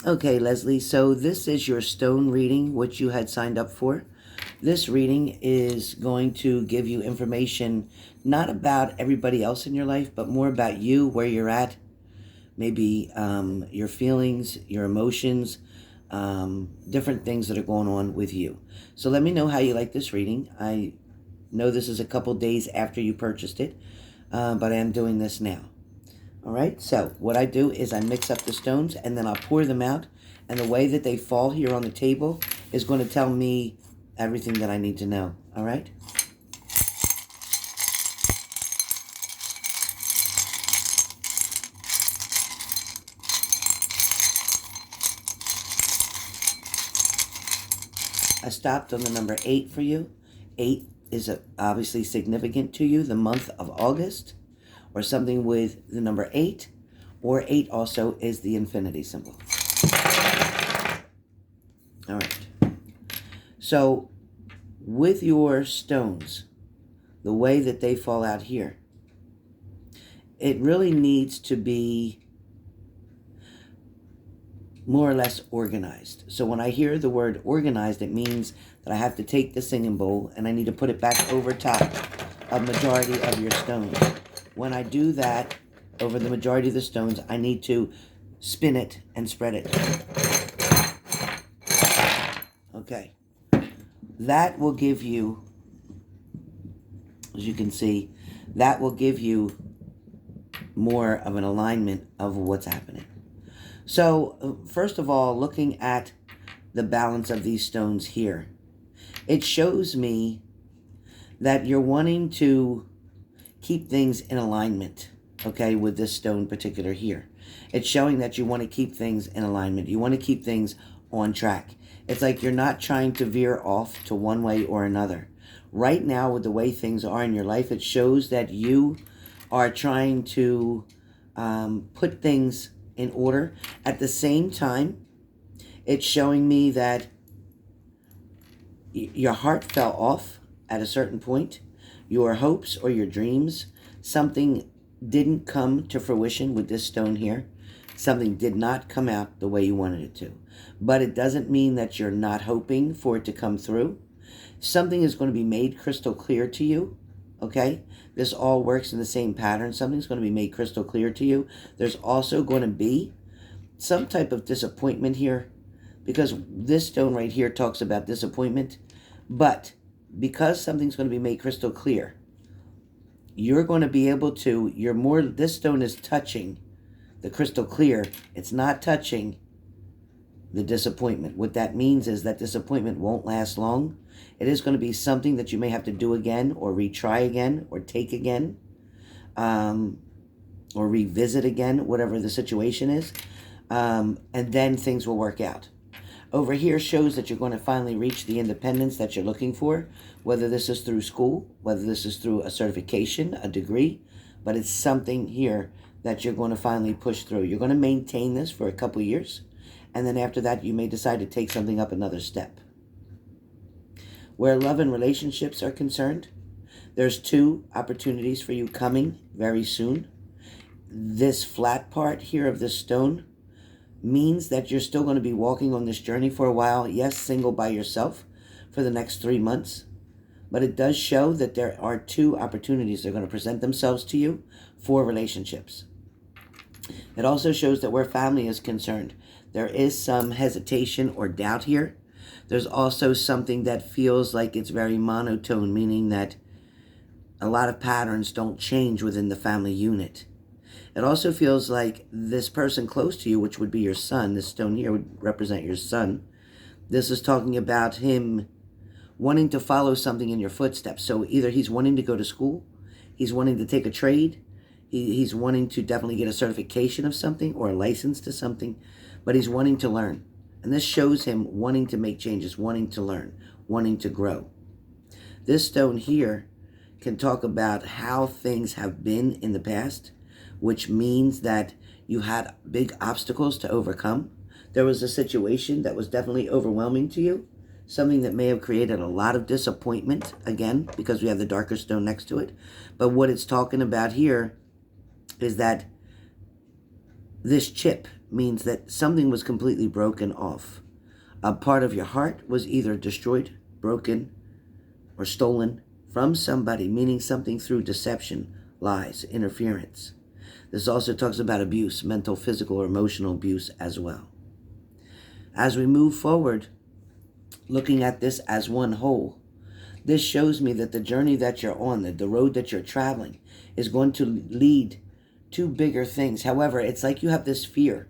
Okay, Leslie, so this is your stone reading, which you had signed up for. This reading is going to give you information not about everybody else in your life, but more about you, where you're at, maybe your feelings, your emotions, different things that are going on with you. So let me know how you like this reading. I know this is a couple days after you purchased it, but I am doing this now. All right, so what I do is I mix up the stones and then I'll pour them out. And the way that they fall here on the table is going to tell me everything that I need to know. All right? I stopped on the number 8 for you. 8 is obviously significant to you, the month of August, or something with the number 8, or 8 also is the infinity symbol. All right. So with your stones, the way that they fall out here, it really needs to be more or less organized. So when I hear the word organized, it means that I have to take the singing bowl and I need to put it back over top of majority of your stones. When I do that over the majority of the stones, I need to spin it and spread it. Okay. That will give you, as you can see, that will give you more of an alignment of what's happening. So, first of all, looking at the balance of these stones here, it shows me that you're wanting to keep things in alignment, okay, with this stone particular here. It's showing that you want to keep things in alignment. You want to keep things on track. It's like you're not trying to veer off to one way or another. Right now, with the way things are in your life, it shows that you are trying to put things in order. At the same time, it's showing me that your heart fell off at a certain point. Your hopes or your dreams, something didn't come to fruition with this stone here. Something did not come out the way you wanted it to. But it doesn't mean that you're not hoping for it to come through. Something is going to be made crystal clear to you. Okay? This all works in the same pattern. Something's going to be made crystal clear to you. There's also going to be some type of disappointment here, because this stone right here talks about disappointment. But because something's going to be made crystal clear, you're going to be able to, this stone is touching the crystal clear. It's not touching the disappointment. What that means is that disappointment won't last long. It is going to be something that you may have to do again, or retry again, or take again, or revisit again, whatever the situation is. And then things will work out. Over here shows that you're going to finally reach the independence that you're looking for, whether this is through school, whether this is through a certification, a degree, but it's something here that you're going to finally push through. You're going to maintain this for a couple years, and then after that, you may decide to take something up another step. Where love and relationships are concerned, there's 2 opportunities for you coming very soon. This flat part here of this stone means that you're still going to be walking on this journey for a while. Yes, single by yourself for the next 3 months. But it does show that there are 2 opportunities that are going to present themselves to you for relationships. It also shows that where family is concerned, there is some hesitation or doubt here. There's also something that feels like it's very monotone, meaning that a lot of patterns don't change within the family unit. It also feels like this person close to you, which would be your son, this stone here would represent your son. This is talking about him wanting to follow something in your footsteps. So either he's wanting to go to school, he's wanting to take a trade, he's wanting to definitely get a certification of something or a license to something, but he's wanting to learn. And this shows him wanting to make changes, wanting to learn, wanting to grow. This stone here can talk about how things have been in the past, which means that you had big obstacles to overcome. There was a situation that was definitely overwhelming to you, something that may have created a lot of disappointment, again, because we have the darker stone next to it. But what it's talking about here is that this chip means that something was completely broken off. A part of your heart was either destroyed, broken, or stolen from somebody, meaning something through deception, lies, interference. This also talks about abuse, mental, physical, or emotional abuse as well. As we move forward, looking at this as one whole, this shows me that the journey that you're on, the road that you're traveling, is going to lead to bigger things. However, it's like you have this fear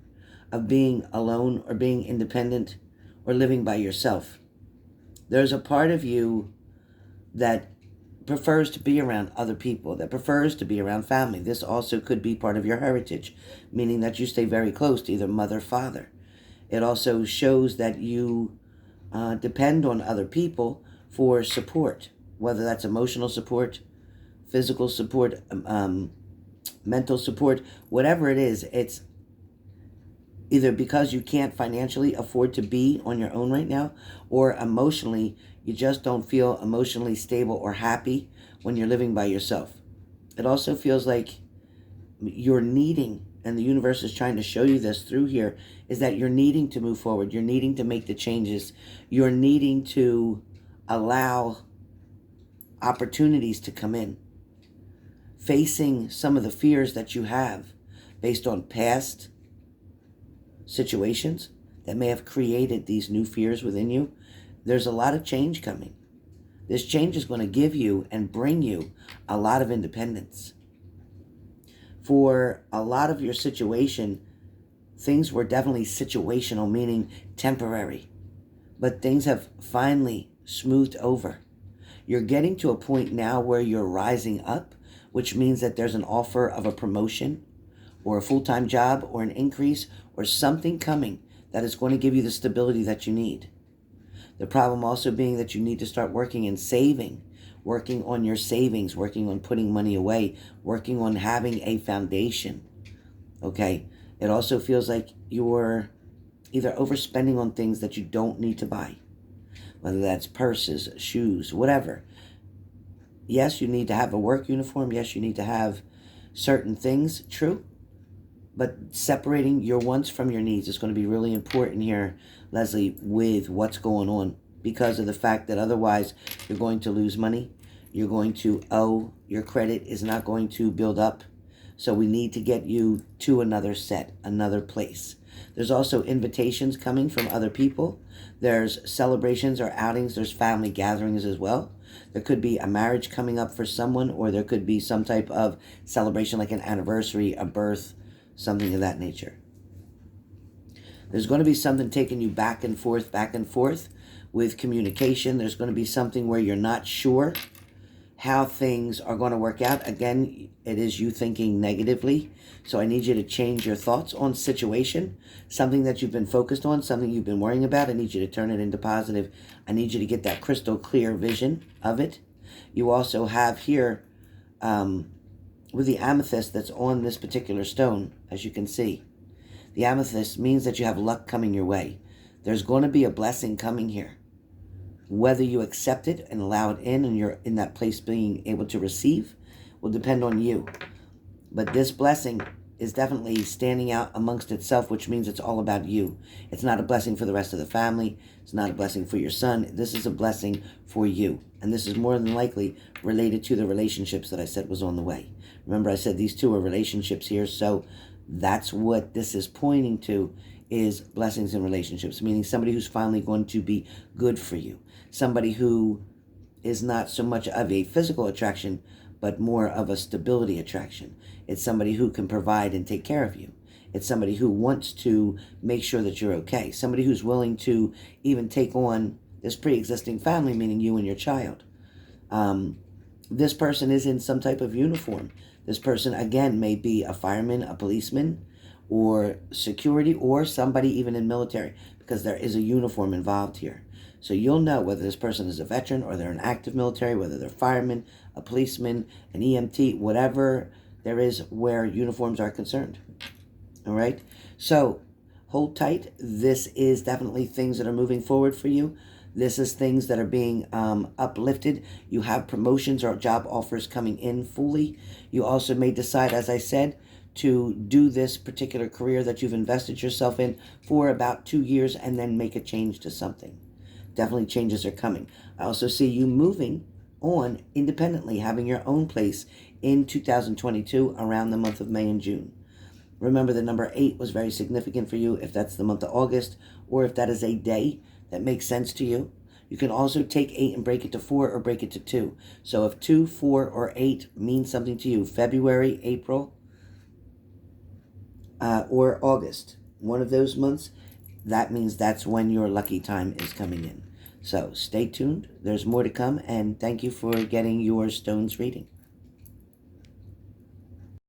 of being alone or being independent or living by yourself. There's a part of you that prefers to be around other people, that prefers to be around family. This also could be part of your heritage, meaning that you stay very close to either mother or father. It also shows that you depend on other people for support, whether that's emotional support, physical support, mental support, whatever it is. It's either because you can't financially afford to be on your own right now, or emotionally, you just don't feel emotionally stable or happy when you're living by yourself. It also feels like you're needing, and the universe is trying to show you this through here, is that you're needing to move forward. You're needing to make the changes. You're needing to allow opportunities to come in. Facing some of the fears that you have based on past situations that may have created these new fears within you. There's a lot of change coming. This change is going to give you and bring you a lot of independence. For a lot of your situation, things were definitely situational, meaning temporary. But things have finally smoothed over. You're getting to a point now where you're rising up, which means that there's an offer of a promotion or a full-time job or an increase or something coming that is going to give you the stability that you need. The problem also being that you need to start working and saving, working on your savings, working on putting money away, working on having a foundation. Okay? It also feels like you're either overspending on things that you don't need to buy, whether that's purses, shoes, whatever. Yes, you need to have a work uniform. Yes, you need to have certain things, true. But separating your wants from your needs is going to be really important here, Leslie, with what's going on, because of the fact that otherwise you're going to lose money. You're going to owe. Your credit is not going to build up. So we need to get you to another set, another place. There's also invitations coming from other people. There's celebrations or outings. There's family gatherings as well. There could be a marriage coming up for someone, or there could be some type of celebration like an anniversary, a birth, something of that nature. There's going to be something taking you back and forth with communication. There's going to be something where you're not sure how things are going to work out. Again, it is you thinking negatively. So I need you to change your thoughts on situation, something that you've been focused on, something you've been worrying about. I need you to turn it into positive. I need you to get that crystal clear vision of it. You also have here, with the amethyst that's on this particular stone, as you can see, the amethyst means that you have luck coming your way. There's going to be a blessing coming here. Whether you accept it and allow it in and you're in that place being able to receive will depend on you. But this blessing is definitely standing out amongst itself, which means it's all about you. It's not a blessing for the rest of the family. It's not a blessing for your son. This is a blessing for you. And this is more than likely related to the relationships that I said was on the way. Remember, I said these two are relationships here, so that's what this is pointing to, is blessings in relationships, meaning somebody who's finally going to be good for you. Somebody who is not so much of a physical attraction, but more of a stability attraction. It's somebody who can provide and take care of you. It's somebody who wants to make sure that you're okay. Somebody who's willing to even take on this pre-existing family, meaning you and your child. This person is in some type of uniform. This person, again, may be a fireman, a policeman, or security, or somebody even in military, because there is a uniform involved here. So you'll know whether this person is a veteran or they're an active military, whether they're fireman, a policeman, an EMT, whatever there is where uniforms are concerned. All right? So hold tight. This is definitely things that are moving forward for you. This is things that are being uplifted. You have promotions or job offers coming in fully. You also may decide, as I said, to do this particular career that you've invested yourself in for about 2 years and then make a change to something. Definitely changes are coming. I also see you moving on independently, having your own place in 2022 around the month of May and June. Remember, the number 8 was very significant for you if that's the month of August, or if that is a day that makes sense to you. You can also take 8 and break it to 4 or break it to 2. So if 2, 4, or 8 means something to you, February, April, or August, one of those months, that means that's when your lucky time is coming in. So stay tuned. There's more to come, and thank you for getting your stones reading.